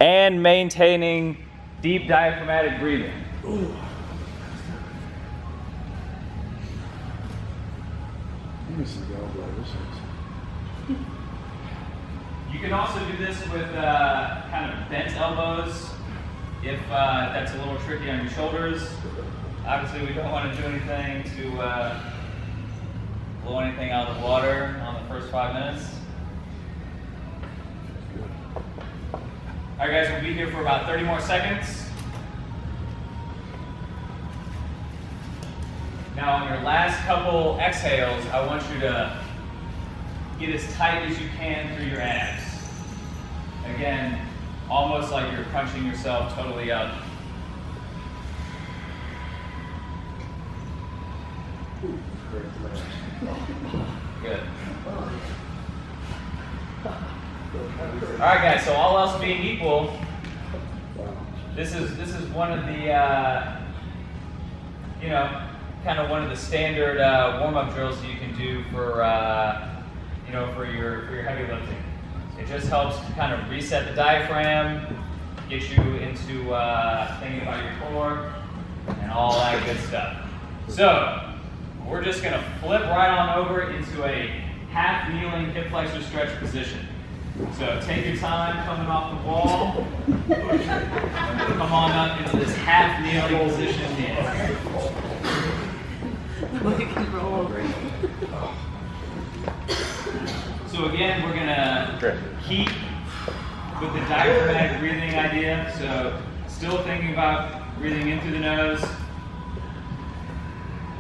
and maintaining deep diaphragmatic breathing. Ooh. You can also do this with kind of bent elbows if that's a little tricky on your shoulders. Obviously, we don't want to do anything to blow anything out of the water on the first 5 minutes. All right, guys, we'll be here for about 30 more seconds. Now, on your last couple exhales, I want you to get as tight as you can through your abs. Again, almost like you're crunching yourself totally up. Good. All right, guys. So all else being equal, this is one of the kind of one of the standard warm-up drills that you can do for for your heavy lifting. It just helps to kind of reset the diaphragm, get you into thinking about your core and all that good stuff. So we're just going to flip right on over into a half kneeling hip flexor stretch position. So take your time coming off the wall. Come on up into this half kneeling position here. So again, we're going to keep with the diaphragmatic breathing idea. So still thinking about breathing in through the nose,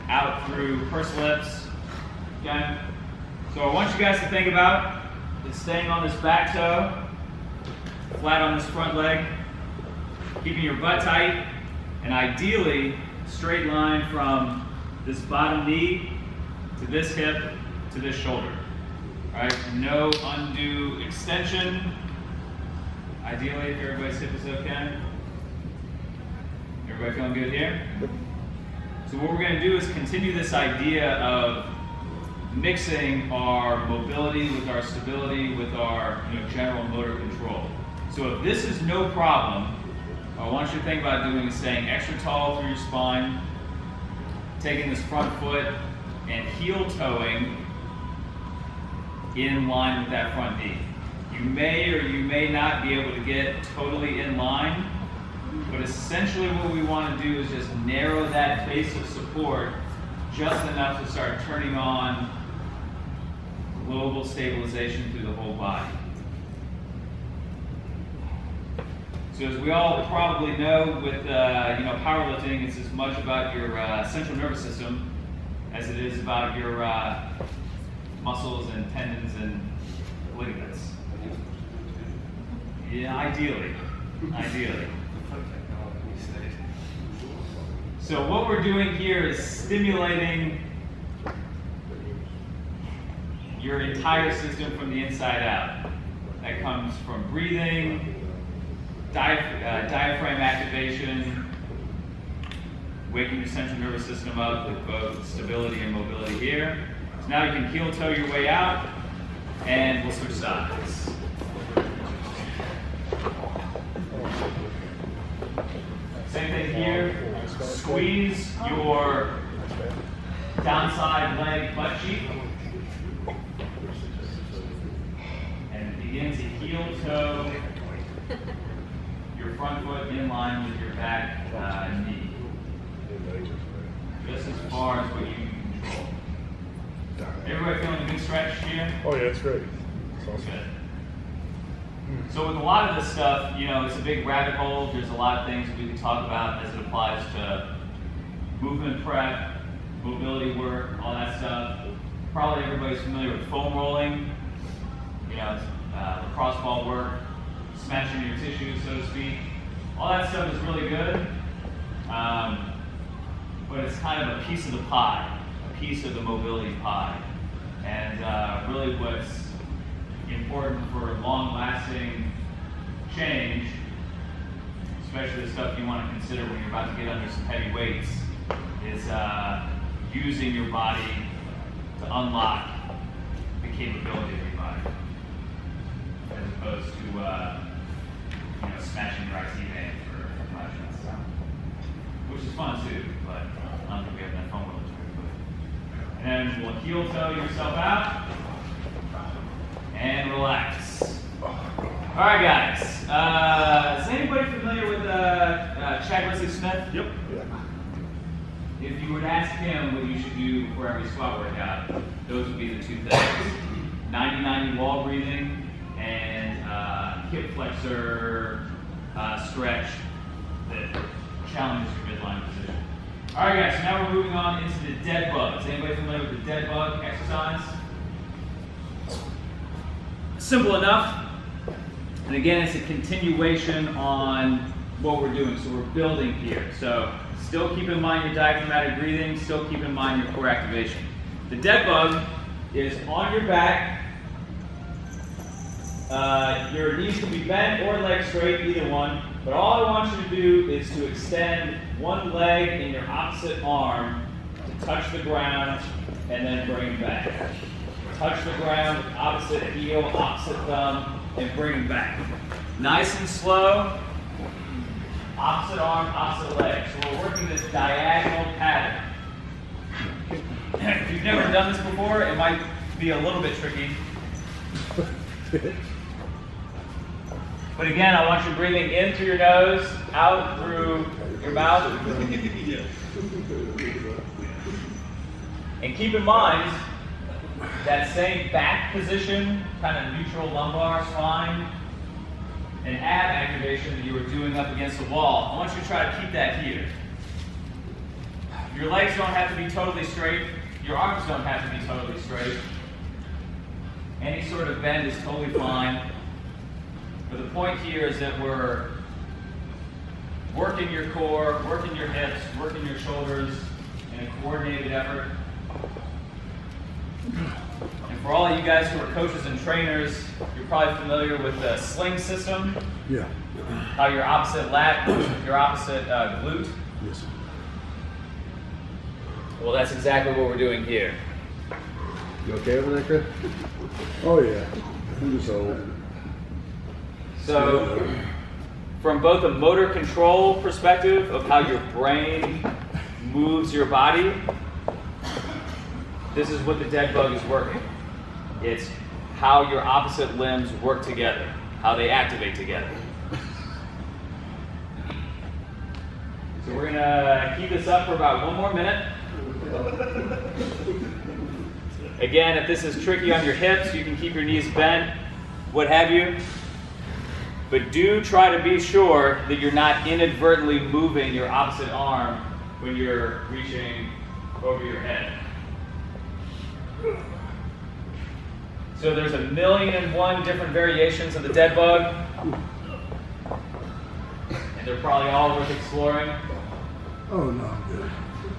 out through pursed lips. Okay? So I want you guys to think about is staying on this back toe, flat on this front leg, keeping your butt tight, and ideally straight line from this bottom knee to this hip to this shoulder. All right, no undue extension. Ideally, if everybody's hip is okay. Everybody feeling good here? So what we're going to do is continue this idea of mixing our mobility with our stability with our general motor control. So if this is no problem, I want you to think about doing is staying extra tall through your spine, taking this front foot and heel toeing in line with that front knee. You may or you may not be able to get totally in line, but essentially what we want to do is just narrow that base of support just enough to start turning on global stabilization through the whole body. So as we all probably know, with powerlifting, it's as much about your central nervous system as it is about your muscles and tendons and ligaments. Yeah, ideally. So what we're doing here is stimulating your entire system from the inside out. That comes from breathing, diaphragm activation, waking your central nervous system up with both stability and mobility here. So now you can heel toe your way out, and we'll switch sides. Same thing here. Squeeze your downside leg butt cheek and begin to heel toe your front foot in line with your back knee. Just as far as what you can control. Everybody feeling a good stretch here? Oh yeah, that's great. That's awesome. Good. So with a lot of this stuff, it's a big rabbit hole. There's a lot of things we can talk about as it applies to movement prep, mobility work, all that stuff. Probably everybody's familiar with foam rolling, lacrosse ball work, smashing your tissues, so to speak. All that stuff is really good, but it's kind of a piece of the pie, a piece of the mobility pie. And really what's important for long-lasting change, especially the stuff you want to consider when you're about to get under some heavy weights, is using your body to unlock the capability of your body, as opposed to smashing your IC band for concussions, so, which is fun too, but I don't think we have that fun with it. And then we'll heel toe yourself out and relax. All right, guys. Is anybody familiar with Chad Wesley Smith? Yep. If you were to ask him what you should do before every squat workout, those would be the two things: 90-90 wall breathing and hip flexor stretch that challenges your midline position. All right, guys. So now we're moving on into the dead bug. Is anybody familiar with the dead bug exercise? Simple enough. And again, it's a continuation on what we're doing. So we're building here. So still keep in mind your diaphragmatic breathing, still keep in mind your core activation. The dead bug is on your back. Your knees can be bent or legs straight, either one. But all I want you to do is to extend one leg in your opposite arm to touch the ground and then bring it back. Touch the ground with opposite heel, opposite thumb, and bring it back. Nice and slow. Opposite arm, opposite leg. So we're working this diagonal pattern. If you've never done this before, it might be a little bit tricky. But again, I want you breathing in through your nose, out through your mouth. And keep in mind that same back position, kind of neutral lumbar spine, and ab activation that you were doing up against the wall. I want you to try to keep that here. Your legs don't have to be totally straight. Your arms don't have to be totally straight. Any sort of bend is totally fine. But the point here is that we're working your core, working your hips, working your shoulders in a coordinated effort. And for all of you guys who are coaches and trainers, you're probably familiar with the sling system. Yeah. How your opposite lat, your opposite glute. Yes. Well, that's exactly what we're doing here. You okay over there, Chris? Oh yeah. I'm just old. So, from both a motor control perspective of how your brain moves your body, this is what the dead bug is working. It's how your opposite limbs work together, how they activate together. So we're gonna keep this up for about 1 more minute. Again, if this is tricky on your hips, you can keep your knees bent, what have you. But do try to be sure that you're not inadvertently moving your opposite arm when you're reaching over your head. So there's 1,000,001 different variations of the dead bug, and they're probably all worth exploring. Oh no, I'm good.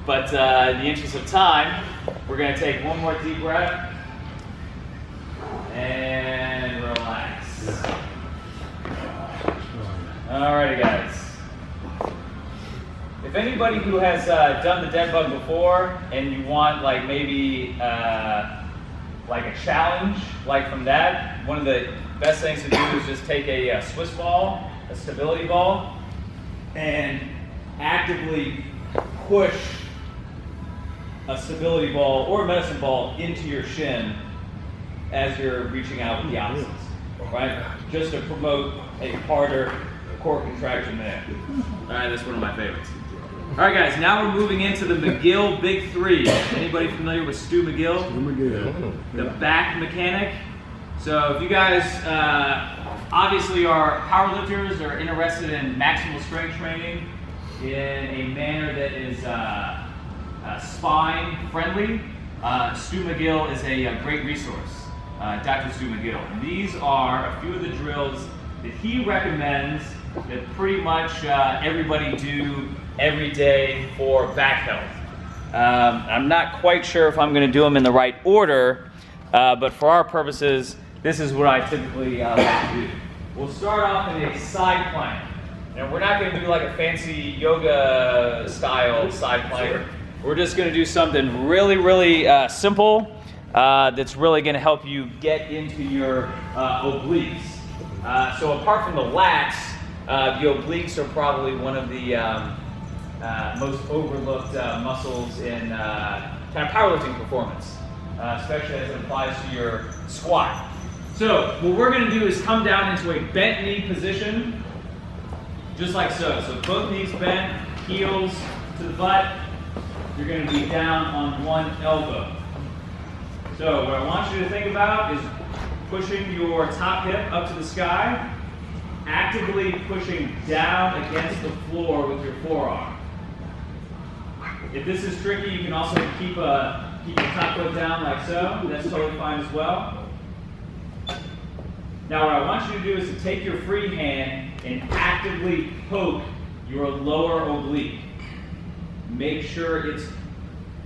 But in the interest of time, we're going to take one more deep breath and relax. Alrighty, guys. If anybody who has done the dead bug before and you want like maybe like a challenge, like from that, one of the best things to do is just take a Swiss ball, a stability ball, and actively push a stability ball or a medicine ball into your shin as you're reaching out with the opposites, right? Just to promote a harder core contraction there. All right, that's one of my favorites. All right, guys, now we're moving into the McGill Big Three. Anybody familiar with Stu McGill? The back mechanic. So if you guys obviously are powerlifters or interested in maximal strength training in a manner that is spine friendly, Stu McGill is a great resource, Dr. Stu McGill. And these are a few of the drills that he recommends that pretty much everybody do every day for back health. I'm not quite sure if I'm going to do them in the right order, but for our purposes, this is what I typically like to do. We'll start off in a side plank. And we're not going to do like a fancy yoga style side plank. We're just going to do something really, really simple that's really going to help you get into your obliques. So apart from the lats, The obliques are probably one of the most overlooked muscles in kind of powerlifting performance, especially as it applies to your squat. So what we're going to do is come down into a bent knee position, just like so. So both knees bent, heels to the butt. You're going to be down on one elbow. So what I want you to think about is pushing your top hip up to the sky, actively pushing down against the floor with your forearm. If this is tricky, you can also keep your top foot down like so. That's totally fine as well. Now what I want you to do is to take your free hand and actively poke your lower oblique. Make sure it's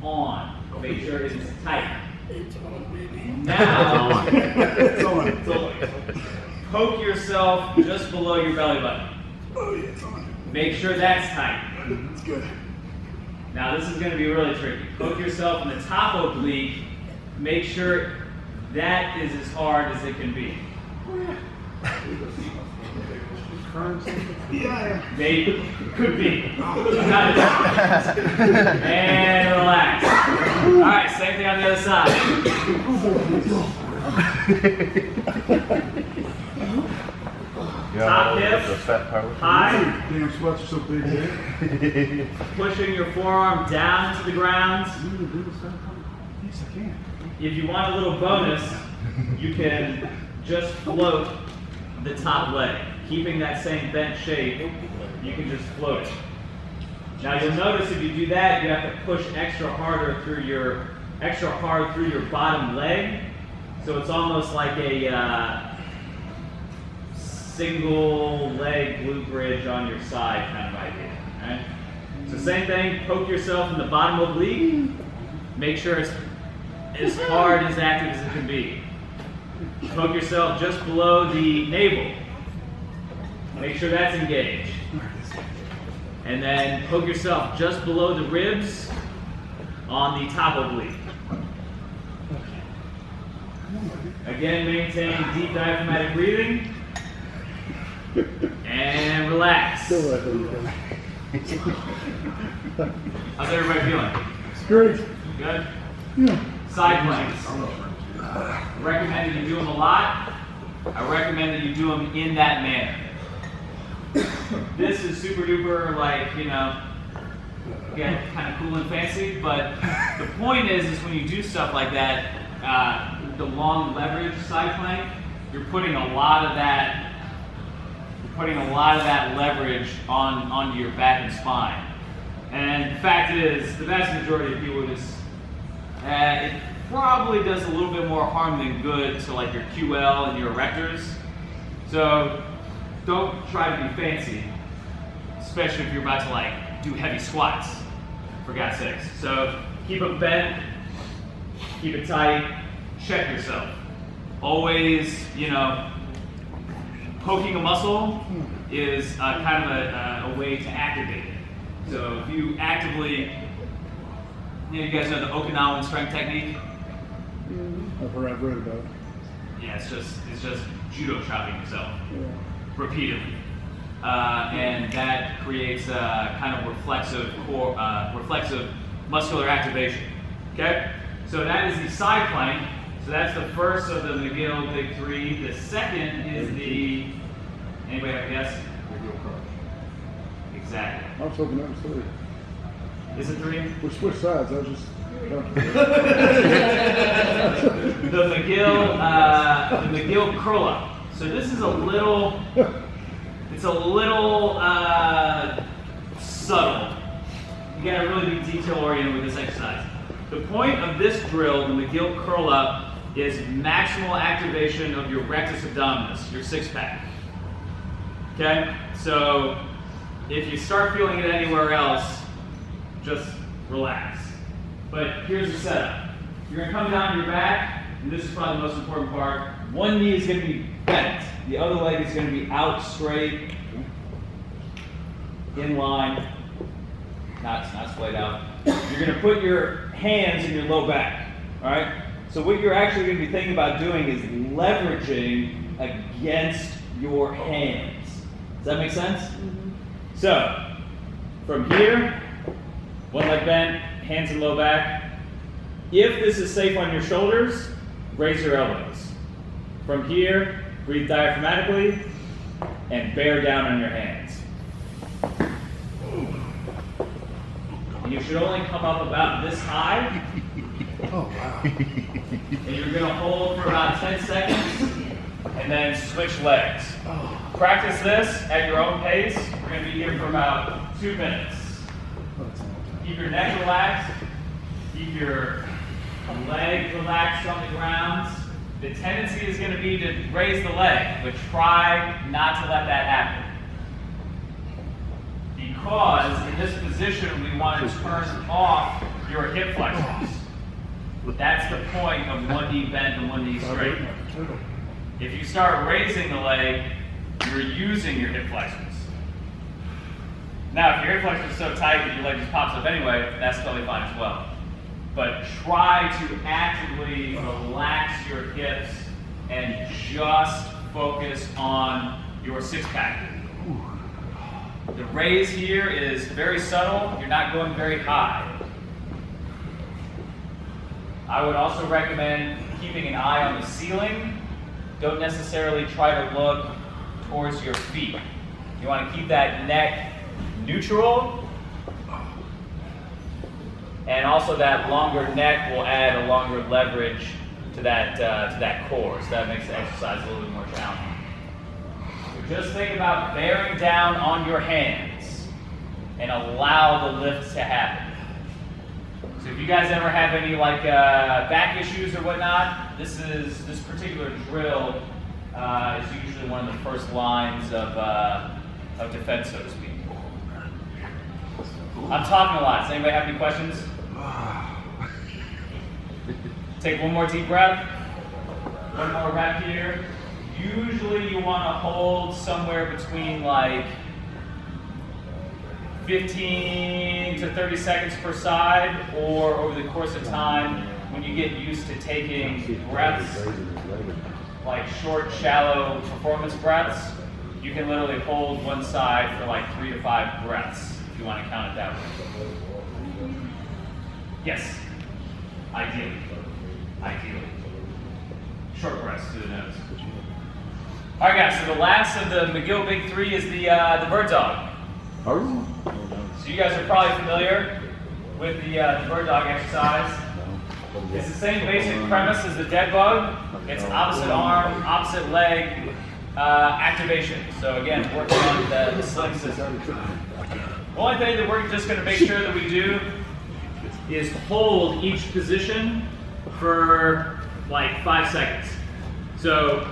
on. Make sure it's tight. Now, poke yourself just below your belly button. Make sure that's tight. That's good. Now this is going to be really tricky. Poke yourself in the top oblique. Make sure that is as hard as it can be. Yeah. Maybe. Could be. And relax. Alright, same thing on the other side. Top hip, high. Damn sweats are so big, man. Pushing your forearm down to the ground. Yes, I can. If you want a little bonus, you can just float the top leg. Keeping that same bent shape, you can just float it. Now you'll notice if you do that, you have to push extra hard through your bottom leg. So it's almost like a single leg glute bridge on your side kind of idea. Right? So same thing, poke yourself in the bottom oblique. Make sure it's as hard, as active as it can be. Poke yourself just below the navel. Make sure that's engaged. And then poke yourself just below the ribs on the top oblique. Again, maintain deep diaphragmatic breathing. And relax. How's everybody feeling? Great. Good? Yeah. Side planks. I recommend that you do them a lot. I recommend that you do them in that manner. This is super duper, like, you know, again, kind of cool and fancy, but the point is when you do stuff like that, the long leverage side plank, you're putting a lot of that leverage onto your back and spine. And the fact is, the vast majority of people just, it probably does a little bit more harm than good to like your QL and your erectors. So don't try to be fancy, especially if you're about to like do heavy squats, for God's sakes. So keep it bent, keep it tight, check yourself. Always, you know, poking a muscle is kind of a way to activate it. So if you actively, you guys know the Okinawan strength technique? I've read about it. Yeah, it's just judo chopping yourself repeatedly, and that creates a kind of reflexive muscular activation. Okay, so that is the side plank. So that's the first of the McGill Big Three. The second is the, anybody have a guess? McGill crunch. Exactly. I was hoping that was 3. Is it 3? We switched sides. I was just. The McGill curl up. So this is a little, it's a little subtle. You gotta really be detail oriented with this exercise. The point of this drill, the McGill curl up, is maximal activation of your rectus abdominis, your six pack. Okay? So if you start feeling it anywhere else, just relax. But here's the setup. You're gonna come down your back, and this is probably the most important part. One knee is gonna be bent. The other leg is gonna be out straight, in line, not splayed out. You're gonna put your hands in your low back, all right? So what you're actually gonna be thinking about doing is leveraging against your hands. Does that make sense? So, from here, one leg bent, hands in low back. If this is safe on your shoulders, raise your elbows. From here, breathe diaphragmatically and bear down on your hands. And you should only come up about this high. Oh, wow. And you're going to hold for about 10 seconds and then switch legs. Practice this at your own pace. We're going to be here for about 2 minutes. Keep your neck relaxed. Keep your leg relaxed on the ground. The tendency is going to be to raise the leg, but try not to let that happen. Because in this position, we want to turn off your hip flexors. That's the point of one knee bent and one knee straight. If you start raising the leg, you're using your hip flexors. Now, if your hip flexors are so tight that your leg just pops up anyway, that's totally fine as well. But try to actively relax your hips and just focus on your six-pack. The raise here is very subtle. You're not going very high. I would also recommend keeping an eye on the ceiling. Don't necessarily try to look towards your feet. You want to keep that neck neutral. And also that longer neck will add a longer leverage to that core, so that makes the exercise a little bit more challenging. So just think about bearing down on your hands and allow the lift to happen. So if you guys ever have any like back issues or whatnot, this particular drill is usually one of the first lines of defense, so to speak. I'm talking a lot. Does anybody have any questions? Take one more deep breath. One more rep here. Usually you want to hold somewhere between like 15 to 30 seconds per side, or over the course of time, when you get used to taking breaths, like short, shallow performance breaths, you can literally hold one side for like 3 to 5 breaths, if you want to count it that way. Yes, ideally. Ideally. Short breaths through the nose. All right, guys, so the last of the McGill Big Three is the bird dog. So you guys are probably familiar with the bird dog exercise. It's the same basic premise as the dead bug. It's opposite arm, opposite leg activation. So again, working on the sling system. The only thing that we're just going to make sure that we do is hold each position for like 5 seconds. So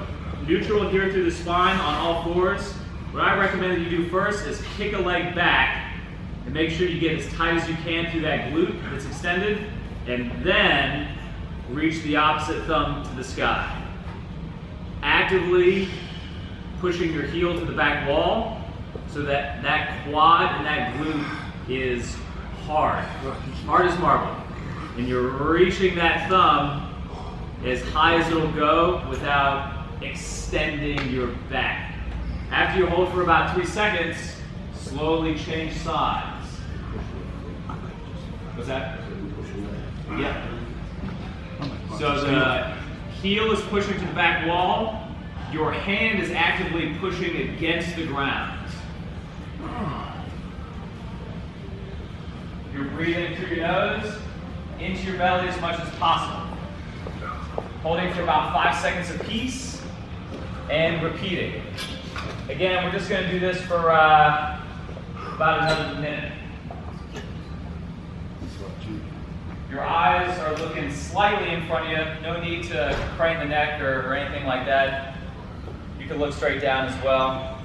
neutral here through the spine on all fours. What I recommend that you do first is kick a leg back and make sure you get as tight as you can through that glute that's extended, and then reach the opposite thumb to the sky. Actively pushing your heel to the back wall so that that quad and that glute is hard as marble. And you're reaching that thumb as high as it'll go without extending your back. After you hold for about 3 seconds, slowly change sides. What's that? Yeah. So the heel is pushing to the back wall. Your hand is actively pushing against the ground. You're breathing through your nose, into your belly as much as possible. Holding for about 5 seconds apiece, and repeating. Again, we're just going to do this for about another minute. Your eyes are looking slightly in front of you. No need to crane the neck or anything like that. You can look straight down as well.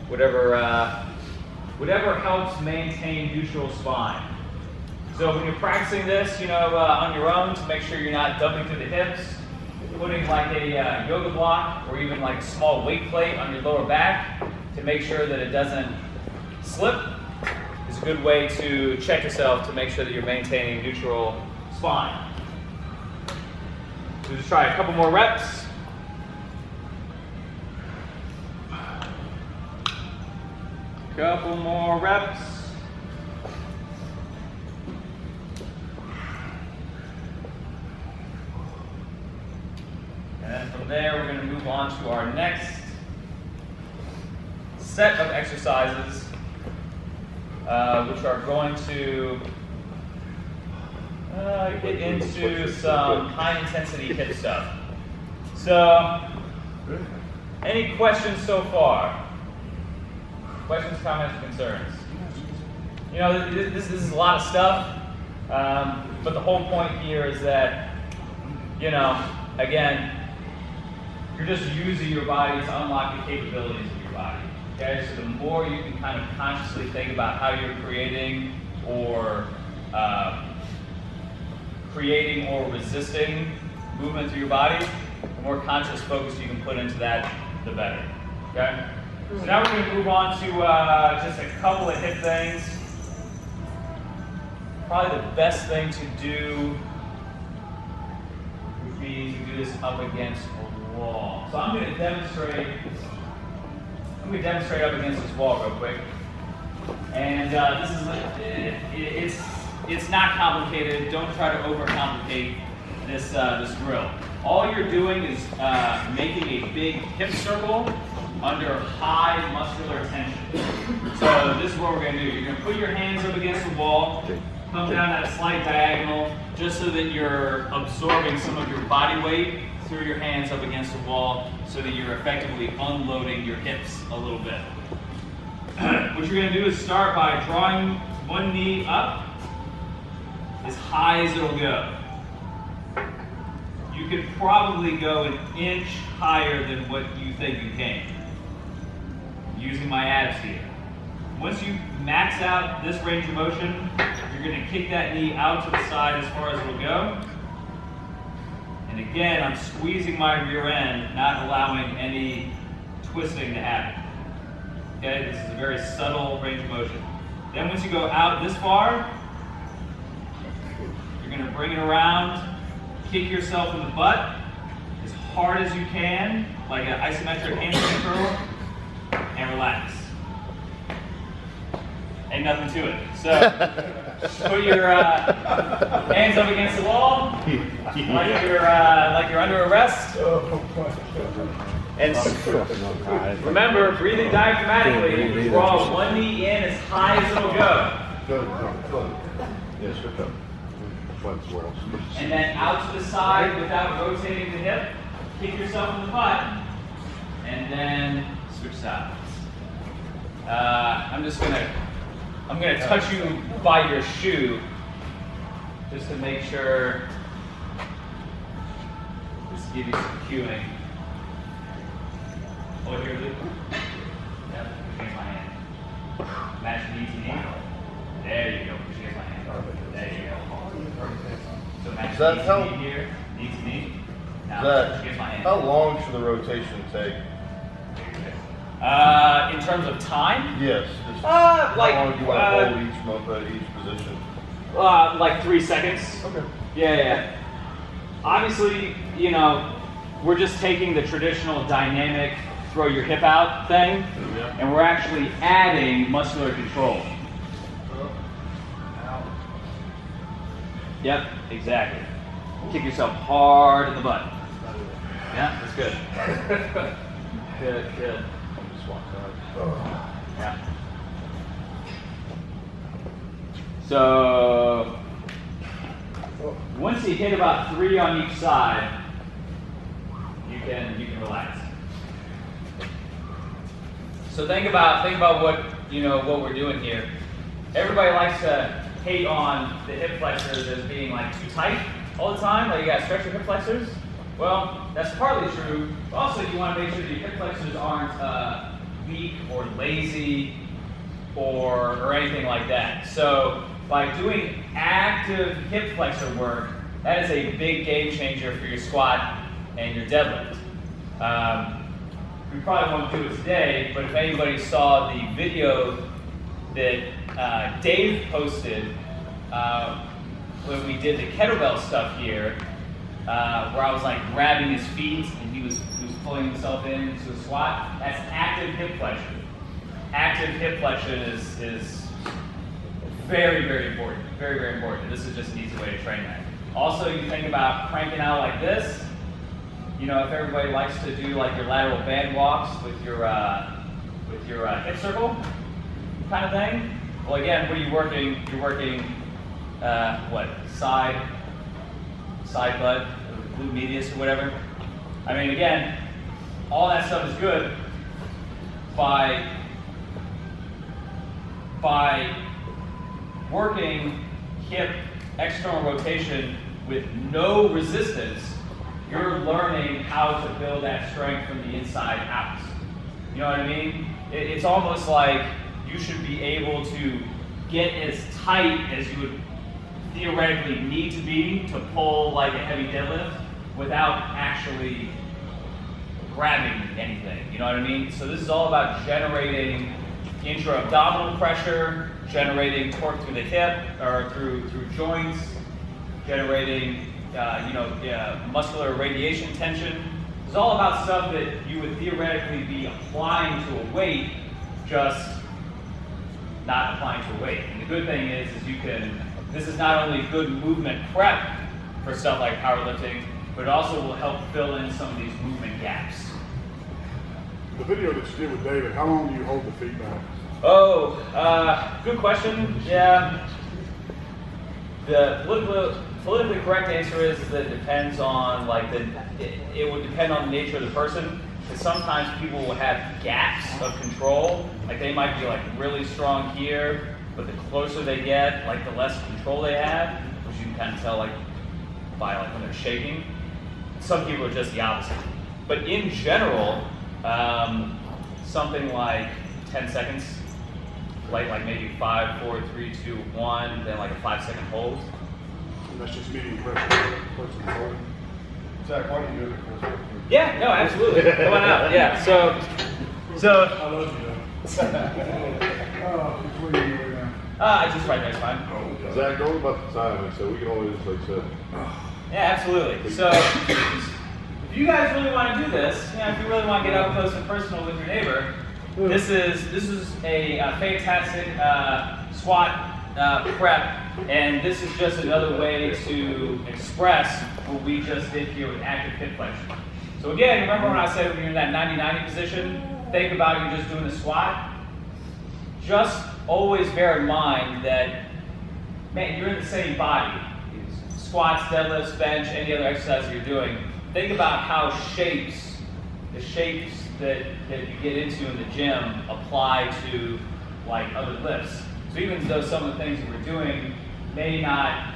Whatever helps maintain neutral spine. So when you're practicing this, on your own, to make sure you're not dumping through the hips, putting like a yoga block or even like a small weight plate on your lower back to make sure that it doesn't slip is a good way to check yourself to make sure that you're maintaining neutral spine. So just try a couple more reps. Couple more reps. And then from there, we're going to move on to our next set of exercises, which are going to get into some high-intensity hip stuff. So, any questions so far? Questions, comments, concerns? You know, this is a lot of stuff, but the whole point here is that, you know, again, you're just using your body to unlock the capabilities of your body. Okay, so the more you can kind of consciously think about how you're creating or resisting movement through your body, the more conscious focus you can put into that, the better. Okay? So now we're going to move on to just a couple of hip things. Probably the best thing to do would be to do this up against a wall. So I'm going to demonstrate up against this wall real quick. And it's not complicated. Don't try to overcomplicate this drill. All you're doing is making a big hip circle under high muscular tension. So this is what we're going to do. You're going to put your hands up against the wall, come down at a slight diagonal, just so that you're absorbing some of your body weight through your hands up against the wall, so that you're effectively unloading your hips a little bit. What you're going to do is start by drawing one knee up as high as it'll go. You could probably go an inch higher than what you think you can, using my abs here. Once you max out this range of motion, you're going to kick that knee out to the side as far as it'll go. And again, I'm squeezing my rear end, not allowing any twisting to happen. Okay, this is a very subtle range of motion. Then once you go out this far, you're going to bring it around, kick yourself in the butt as hard as you can, like an isometric hamstring curl, and relax. Ain't nothing to it. So put your hands up against the wall, like you're under arrest. And remember, breathing diaphragmatically, draw one knee in as high as it'll go. And then out to the side without rotating the hip, kick yourself in the butt, and then switch sides. I'm gonna touch you by your shoe just to make sure. Just give you some cueing. Oh, here, Luke. Yep, push against my hand. Match knee to knee. There you go. Push against my hand. There you go. So match knee to knee here, knee to knee. Now push against my hand. How long should the rotation take? In terms of time? Yes. Like, how long do you want to hold each month at each position? Like 3 seconds. Okay. Yeah. Obviously, you know, we're just taking the traditional dynamic throw your hip out thing, and we're actually adding muscular control. Yep, exactly. Kick yourself hard in the butt. Yeah, that's good. Good. Yeah. So once you hit about 3 on each side, you can relax. So think about what we're doing here. Everybody likes to hate on the hip flexors as being like too tight all the time. Like you gotta stretch your hip flexors. Well, that's partly true. But also, you want to make sure that your hip flexors aren't weak or lazy or anything like that. So by doing active hip flexor work, that is a big game changer for your squat and your deadlift. We probably won't do it today, but if anybody saw the video that Dave posted when we did the kettlebell stuff here, where I was like grabbing his feet and he was pulling himself into a squat, that's active hip flexion. active hip flexion is very, very important. Very, very important. This is just an easy way to train that. Also, you think about cranking out like this. You know, if everybody likes to do like your lateral band walks with your hip circle kind of thing. Well, again, what are you working? You're working what, side butt, glute medius or whatever. I mean, again, all that stuff is good by working hip external rotation with no resistance. You're learning how to build that strength from the inside out. You know what I mean? It's almost like you should be able to get as tight as you would theoretically need to be to pull like a heavy deadlift without actually grabbing anything. You know what I mean? So this is all about generating intra-abdominal pressure, generating torque through the hip or through joints, generating muscular radiation tension. It's all about stuff that you would theoretically be applying to a weight, just not applying to a weight. And the good thing is this is not only good movement prep for stuff like powerlifting, but it also will help fill in some of these movement gaps. The video that you did with David, how long do you hold the feet back? Oh, good question. Yeah. The politically correct answer is that it depends on it would depend on the nature of the person. Because sometimes people will have gaps of control. Like they might be like really strong here, but the closer they get, like the less control they have, which you can kind of tell like by like when they're shaking. Some people are just the opposite. But in general, something like 10 seconds, like maybe 5, 4, 3, 2, 1, then like a 5-second hold. And that's just medium pressure. Zach, why don't you do it, Chris? Yeah, no, absolutely. Come on out. Yeah, so. I love you though. Oh, which way are you going now? Just right next time. Zach, don't worry about the timing, so we can always like said. Yeah, absolutely. So, if you guys really want to do this, if you really want to get up close and personal with your neighbor, this is a fantastic squat prep, and this is just another way to express what we just did here with active hip flexion. So again, remember when I said when you're in that 90-90 position, think about you just doing the squat. Just always bear in mind that, man, you're in the same body. Squats, deadlifts, bench, any other exercise that you're doing. Think about how the shapes that you get into in the gym apply to like other lifts. So even though some of the things that we're doing may not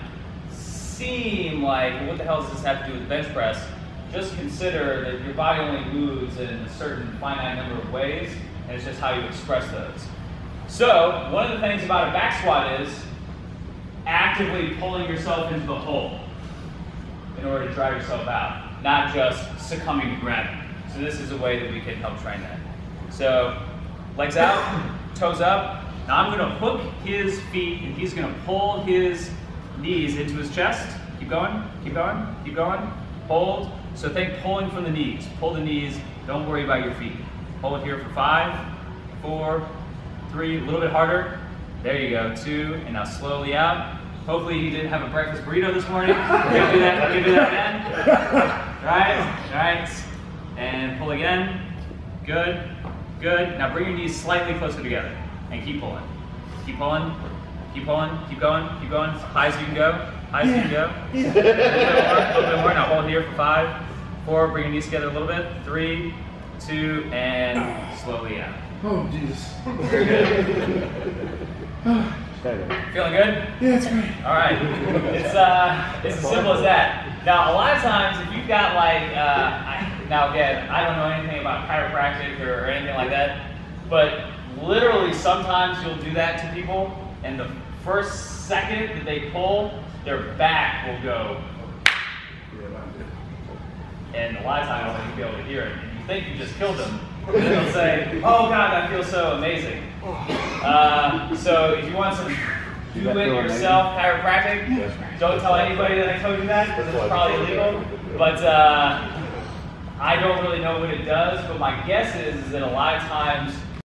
seem like, well, what the hell does this have to do with the bench press? Just consider that your body only moves in a certain finite number of ways, and it's just how you express those. So one of the things about a back squat is actively pulling yourself into the hole in order to drive yourself out, not just succumbing to gravity. So this is a way that we can help train that. So legs out, toes up. Now I'm going to hook his feet, and he's going to pull his knees into his chest. Keep going, keep going, keep going. Hold. So think pulling from the knees. Pull the knees. Don't worry about your feet. Hold here for 5, 4, 3. A little bit harder. There you go. 2, and now slowly out. Hopefully he didn't have a breakfast burrito this morning. We're going to do that. We're going to do that again. Right. And pull again. Good. Good. Now bring your knees slightly closer together. And keep pulling. Keep pulling. Keep pulling. Keep going. Keep going. As high as you can go. High as you can go. A little bit more. Now hold here for 5, 4. Bring your knees together a little bit. 3, 2, and slowly out. Oh, Jesus. Very good. Feeling good? Yeah, it's great. All right. It's as simple as that. Now, a lot of times, if you've got like, now again, I don't know anything about chiropractic or anything like that, but literally sometimes you'll do that to people, and the first second that they pull, their back will go. And a lot of times you'll be able to hear it, and you think you just killed them, and then they'll say, "Oh God, that feels so amazing." So if you want some do-it-yourself chiropractic, don't tell anybody that I told you that, because it's probably illegal. But I don't really know what it does, but my guess is that a lot of times